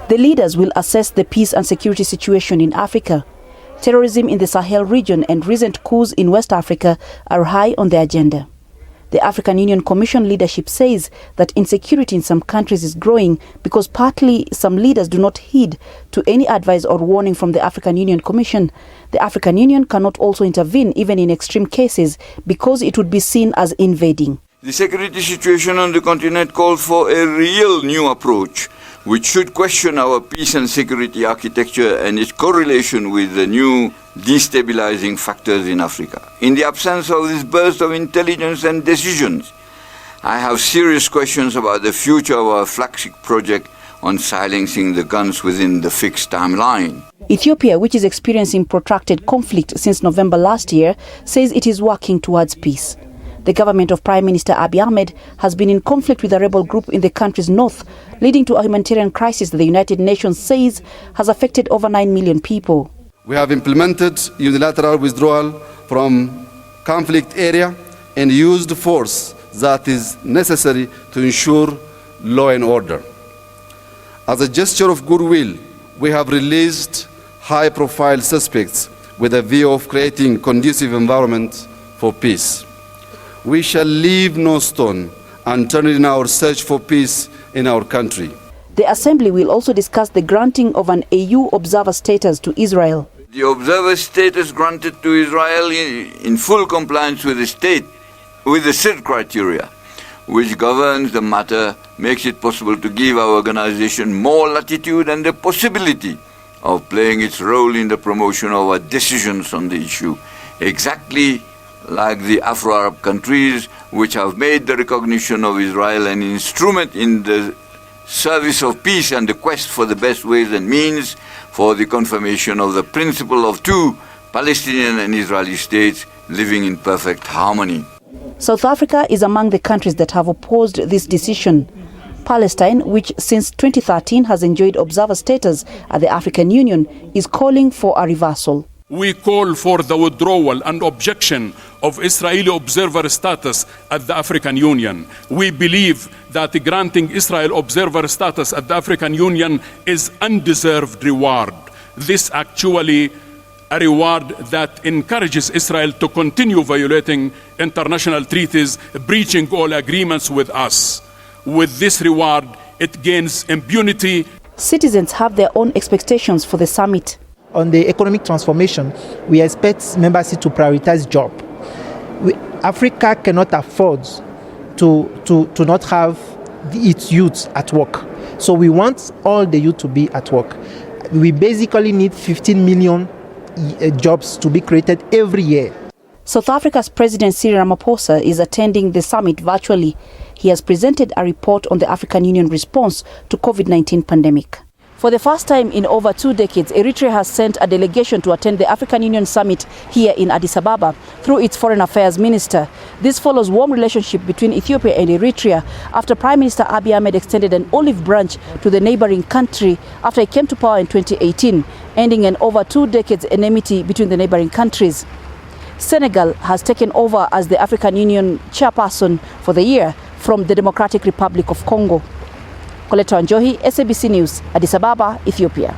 The leaders will assess the peace and security situation in Africa. Terrorism in the Sahel region and recent coups in West Africa are high on the agenda. The African Union Commission leadership says that insecurity in some countries is growing because partly some leaders do not heed to any advice or warning from the African Union Commission. The African Union cannot also intervene even in extreme cases because it would be seen as invading. The security situation on the continent calls for a real new approach, which should question our peace and security architecture and its correlation with the new destabilizing factors in Africa. In the absence of this burst of intelligence and decisions, I have serious questions about the future of our flagship project on silencing the guns within the fixed timeline. Ethiopia, which is experiencing protracted conflict since November last year, says it is working towards peace. The government of Prime Minister Abiy Ahmed has been in conflict with a rebel group in the country's north, leading to a humanitarian crisis that the United Nations says has affected over 9 million people. We have implemented unilateral withdrawal from conflict area and used force that is necessary to ensure law and order. As a gesture of goodwill, we have released high-profile suspects with a view of creating conducive environment for peace. We shall leave no stone unturned in our search for peace in our country. The Assembly will also discuss the granting of an AU observer status to Israel. The observer status granted to Israel in full compliance with the set criteria, which governs the matter, makes it possible to give our organization more latitude and the possibility of playing its role in the promotion of our decisions on the issue, exactly like the Afro-Arab countries, which have made the recognition of Israel an instrument in the service of peace and the quest for the best ways and means for the confirmation of the principle of two Palestinian and Israeli states living in perfect harmony. South Africa is among the countries that have opposed this decision. Palestine, which since 2013 has enjoyed observer status at the African Union, is calling for a reversal. We call for the withdrawal and objection of Israeli observer status at the African Union. We believe that granting Israel observer status at the African Union is undeserved reward. This actually a reward that encourages Israel to continue violating international treaties, breaching all agreements with us. With this reward, it gains impunity. Citizens have their own expectations for the summit. On the economic transformation, we expect member states to prioritize jobs. Africa cannot afford to not have its youth at work. So we want all the youth to be at work. We basically need 15 million jobs to be created every year. South Africa's President Cyril Ramaphosa is attending the summit virtually. He has presented a report on the African Union response to COVID-19 pandemic. For the first time in over 2 decades, Eritrea has sent a delegation to attend the African Union summit here in Addis Ababa through its foreign affairs minister. This follows warm relationship between Ethiopia and Eritrea after Prime Minister Abiy Ahmed extended an olive branch to the neighboring country after he came to power in 2018, ending an over 2 decades enmity between the neighboring countries. Senegal has taken over as the African Union chairperson for the year from the Democratic Republic of Congo. Coletta Wanjohi, SABC News, Addis Ababa, Ethiopia.